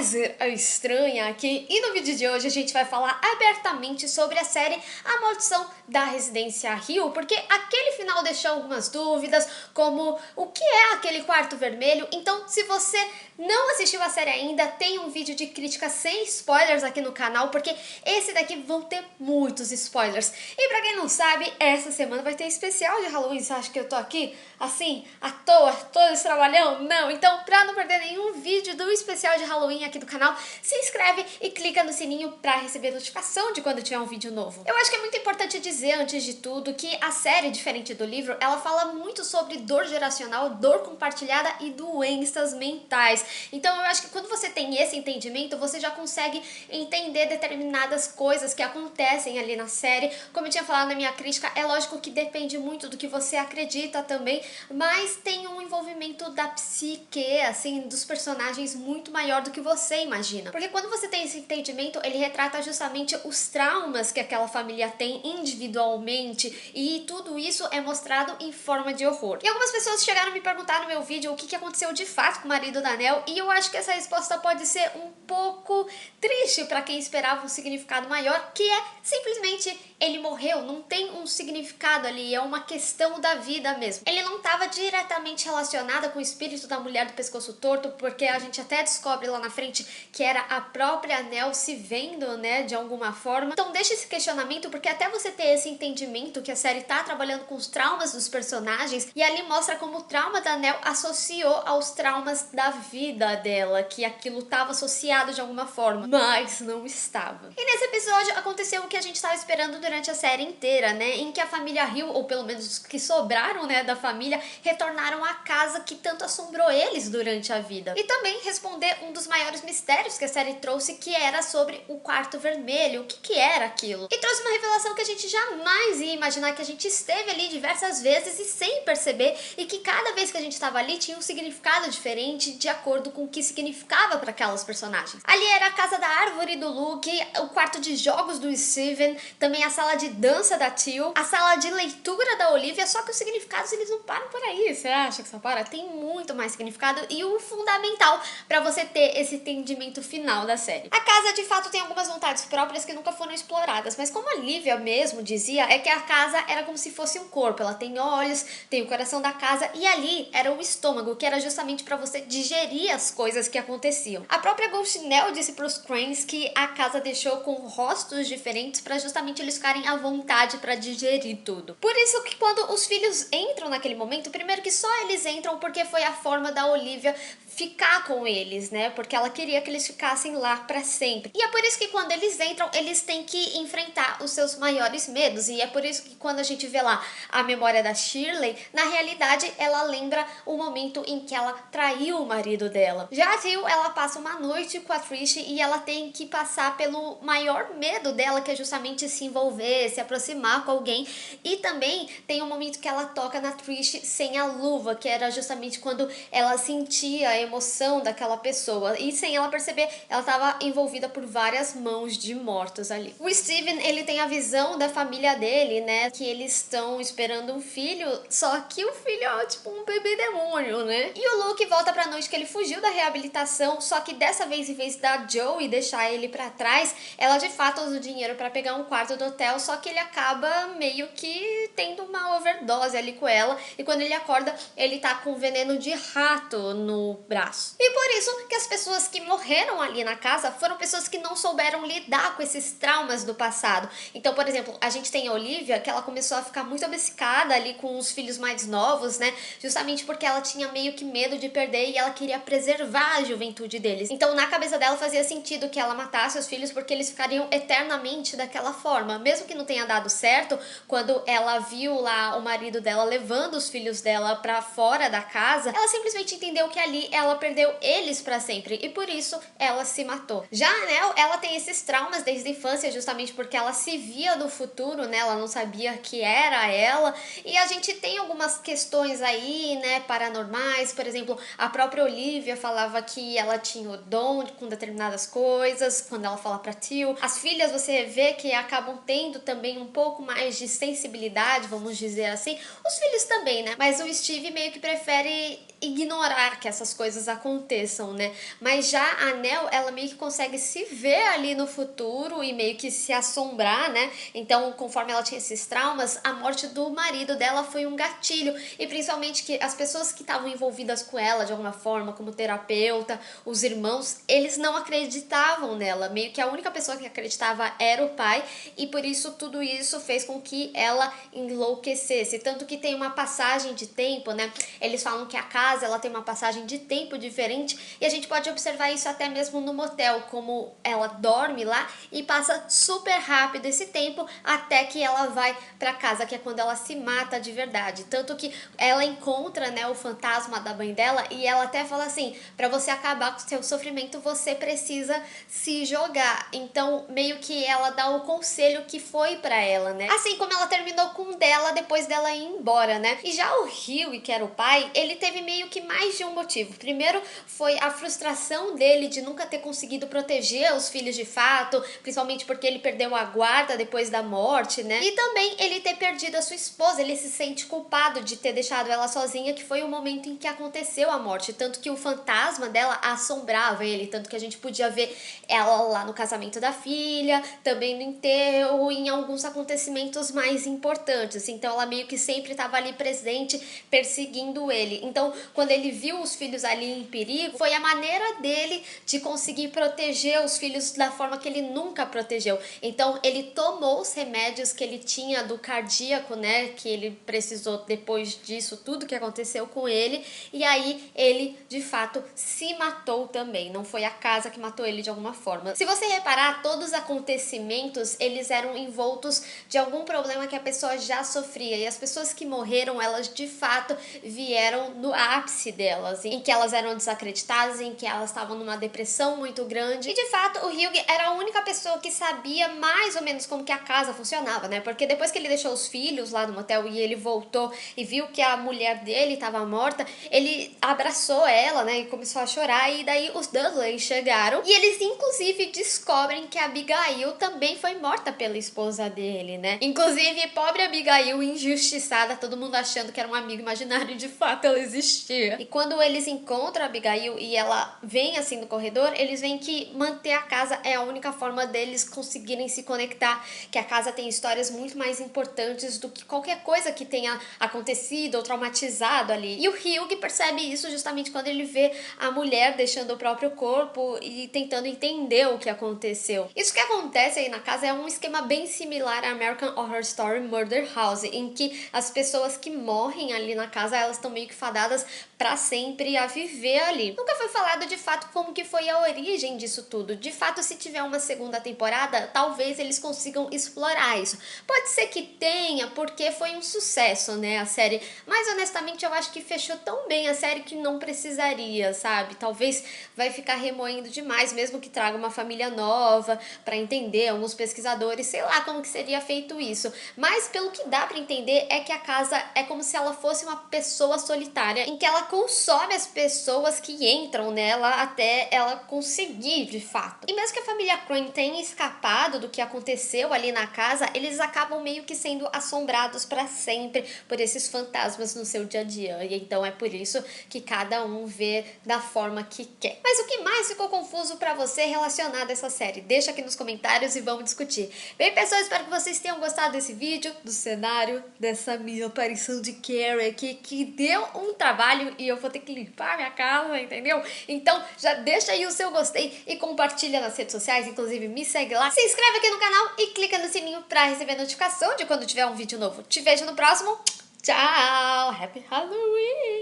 mais estranha aqui, e no vídeo de hoje a gente vai falar abertamente sobre a série A Maldição da Residência Hill, porque aquele final deixou algumas dúvidas, como o que é aquele quarto vermelho. Então, se você não assistiu a série ainda, tem um vídeo de crítica sem spoilers aqui no canal, porque esse daqui vão ter muitos spoilers. E pra quem não sabe, essa semana vai ter especial de Halloween. Você acha que eu tô aqui, assim, à toa, todos trabalhando? Não, então pra não perder nenhum vídeo do especial de Halloween aqui do canal, se inscreve e clica no sininho pra receber notificação de quando tiver um vídeo novo. Eu acho que é muito importante dizer, antes de tudo, que a série, diferente do livro, ela fala muito sobre dor geracional, dor compartilhada e doenças mentais. Então eu acho que quando você tem esse entendimento, você já consegue entender determinadas coisas que acontecem ali na série. Como eu tinha falado na minha crítica, é lógico que depende muito do que você acredita também, mas tem um envolvimento da psique, assim, dos personagens muito maior do que você imagina. Porque quando você tem esse entendimento, ele retrata justamente os traumas que aquela família tem individualmente, e tudo isso é mostrado em forma de horror. E algumas pessoas chegaram a me perguntar no meu vídeo o que aconteceu de fato com o marido da Nell, e eu acho que essa resposta pode ser um pouco triste para quem esperava um significado maior, que é simplesmente ele morreu, não tem um significado ali, é uma questão da vida mesmo. Ele não estava diretamente relacionado com o espírito da mulher do pescoço torto, porque a gente até descobre lá na frente que era a própria Nell se vendo, né, de alguma forma. Então deixa esse questionamento, porque até você ter esse entendimento que a série tá trabalhando com os traumas dos personagens, e ali mostra como o trauma da Nell associou aos traumas da vida dela, que aquilo estava associado de alguma forma, mas não estava. E nesse episódio aconteceu o que a gente estava esperando durante a série inteira, né, em que a família Hill, ou pelo menos os que sobraram, né, da família, retornaram à casa que tanto assombrou eles durante a vida. E também responder um dos maiores mistérios que a série trouxe, que era sobre o quarto vermelho, o que era aquilo. E trouxe uma revelação que a gente jamais ia imaginar, que a gente esteve ali diversas vezes e sem perceber, e que cada vez que a gente estava ali tinha um significado diferente de acordo com o que significava para aquelas personagens. Ali era a casa da árvore do Luke, o quarto de jogos do Steven, também a sala de dança da Teal, a sala de leitura da Olivia, só que os significados eles não param por aí. Você acha que só para? Tem muito mais significado, e o fundamental para você ter esse entendimento final da série. A casa de fato tem algumas vontades próprias que nunca foram exploradas, mas como a Lívia mesmo dizia, é que a casa era como se fosse um corpo. Ela tem olhos, tem o coração da casa, e ali era o estômago, que era justamente para você digerir as coisas que aconteciam. A própria Ghost Nell disse para os Cranes que a casa deixou com rostos diferentes para justamente eles ficarem à vontade para digerir tudo. Por isso que quando os filhos entram naquele momento, primeiro que só eles entram porque foi a forma da Olivia ficar com eles, né? Porque ela queria que eles ficassem lá pra sempre. E é por isso que quando eles entram, eles têm que enfrentar os seus maiores medos. E é por isso que quando a gente vê lá a memória da Shirley, na realidade ela lembra o momento em que ela traiu o marido dela. Já a Teal, ela passa uma noite com a Trish e ela tem que passar pelo maior medo dela, que é justamente se envolver, se aproximar com alguém. E também tem um momento que ela toca na Trish sem a luva, que era justamente quando ela sentia a emoção daquela pessoa, e sem ela perceber, ela estava envolvida por várias mãos de mortos ali. O Steven, ele tem a visão da família dele, né, que eles estão esperando um filho, só que o filho é tipo um bebê demônio, né? E o Luke volta pra noite que ele fugiu da reabilitação, só que dessa vez, em vez da Joey deixar ele pra trás, ela de fato usa o dinheiro pra pegar um quarto do hotel, só que ele acaba meio que tendo uma overdose ali com ela, e quando ele acorda, ele tá com veneno de rato no braço. E por isso que as pessoas que morreram ali na casa foram pessoas que não souberam lidar com esses traumas do passado. Então, por exemplo, a gente tem a Olivia, que ela começou a ficar muito obcecada ali com os filhos mais novos, né? Justamente porque ela tinha meio que medo de perder e ela queria preservar a juventude deles. Então, na cabeça dela fazia sentido que ela matasse os filhos, porque eles ficariam eternamente daquela forma. Mesmo que não tenha dado certo, quando ela viu lá o marido dela levando os filhos dela pra fora da casa, ela simplesmente entendeu que ali ela perdeu eles pra sempre, e por isso ela se matou. Já a Nell, ela tem esses traumas desde a infância, justamente porque ela se via no futuro, né? Ela não sabia que era ela, e a gente tem algumas questões aí, né, paranormais. Por exemplo, a própria Olivia falava que ela tinha o dom com determinadas coisas, quando ela fala pra Teal. As filhas, você vê que acabam tendo também um pouco mais de sensibilidade, vamos dizer assim. Os filhos também, né? Mas o Steve meio que prefere ignorar que essas coisas aconteçam, né? Mas já a Nell, ela meio que consegue se ver ali no futuro e meio que se assombrar, né? Então, conforme ela tinha esses traumas, a morte do marido dela foi um gatilho. E principalmente que as pessoas que estavam envolvidas com ela de alguma forma, como terapeuta, os irmãos, eles não acreditavam nela. Meio que a única pessoa que acreditava era o pai, e por isso tudo isso fez com que ela enlouquecesse. Tanto que tem uma passagem de tempo, né? Eles falam que a casa, ela tem uma passagem de tempo diferente, e a gente pode observar isso até mesmo no motel, como ela dorme lá e passa super rápido esse tempo até que ela vai pra casa, que é quando ela se mata de verdade. Tanto que ela encontra, né, o fantasma da mãe dela, e ela até fala assim, pra você acabar com o seu sofrimento, você precisa se jogar. Então, meio que ela dá o conselho que foi pra ela, né? Assim como ela terminou com o dela depois dela ir embora, né? E já o Hugh, que era o pai, ele teve meio que mais de um motivo. Primeiro foi a frustração dele de nunca ter conseguido proteger os filhos de fato, principalmente porque ele perdeu a guarda depois da morte, né? E também ele ter perdido a sua esposa, ele se sente culpado de ter deixado ela sozinha, que foi o momento em que aconteceu a morte, tanto que o fantasma dela assombrava ele, tanto que a gente podia ver ela lá no casamento da filha, também no enterro, em alguns acontecimentos mais importantes. Então ela meio que sempre estava ali presente, perseguindo ele. Então, quando ele viu os filhos ali em perigo, foi a maneira dele de conseguir proteger os filhos da forma que ele nunca protegeu. Então, ele tomou os remédios que ele tinha do cardíaco, né, que ele precisou depois disso, tudo que aconteceu com ele, e aí ele, de fato, se matou também. Não foi a casa que matou ele de alguma forma. Se você reparar, todos os acontecimentos, eles eram envoltos de algum problema que a pessoa já sofria, e as pessoas que morreram, elas de fato vieram no ápice delas, em que elas eram desacreditadas, em que elas estavam numa depressão muito grande. E de fato, o Hugh era a única pessoa que sabia mais ou menos como que a casa funcionava, né? Porque depois que ele deixou os filhos lá no motel e ele voltou e viu que a mulher dele estava morta, ele abraçou ela, né, e começou a chorar. E daí os Dudley chegaram e eles inclusive descobrem que a Abigail também foi morta pela esposa dele, né? Inclusive, pobre Abigail, injustiçada, todo mundo achando que era um amigo imaginário, e de fato ela existia. E quando eles encontram a Abigail e ela vem assim no corredor, eles veem que manter a casa é a única forma deles conseguirem se conectar, que a casa tem histórias muito mais importantes do que qualquer coisa que tenha acontecido ou traumatizado ali. E o Hugh percebe isso justamente quando ele vê a mulher deixando o próprio corpo e tentando entender o que aconteceu. Isso que acontece aí na casa é um esquema bem similar a American Horror Story Murder House, em que as pessoas que morrem ali na casa, elas estão meio que fadadas pra sempre a viver ali. Nunca foi falado de fato como que foi a origem disso tudo. De fato, se tiver uma segunda temporada, talvez eles consigam explorar isso. Pode ser que tenha, porque foi um sucesso, né, a série. Mas honestamente, eu acho que fechou tão bem a série que não precisaria, sabe? Talvez vai ficar remoendo demais, mesmo que traga uma família nova pra entender, alguns pesquisadores, sei lá como que seria feito isso. Mas pelo que dá pra entender é que a casa é como se ela fosse uma pessoa solitária, em que ela consome as pessoas que entram nela até ela conseguir, de fato. E mesmo que a família Crane tenha escapado do que aconteceu ali na casa, eles acabam meio que sendo assombrados pra sempre por esses fantasmas no seu dia a dia. E então é por isso que cada um vê da forma que quer. Mas o que mais ficou confuso pra você relacionado a essa série? Deixa aqui nos comentários e vamos discutir. Bem, pessoal, espero que vocês tenham gostado desse vídeo, do cenário, dessa minha aparição de Carrie aqui, que deu um trabalho e eu vou ter que limpar minha casa, entendeu? Então já deixa aí o seu gostei e compartilha nas redes sociais, inclusive me segue lá, se inscreve aqui no canal e clica no sininho pra receber notificação de quando tiver um vídeo novo. Te vejo no próximo. Tchau! Happy Halloween!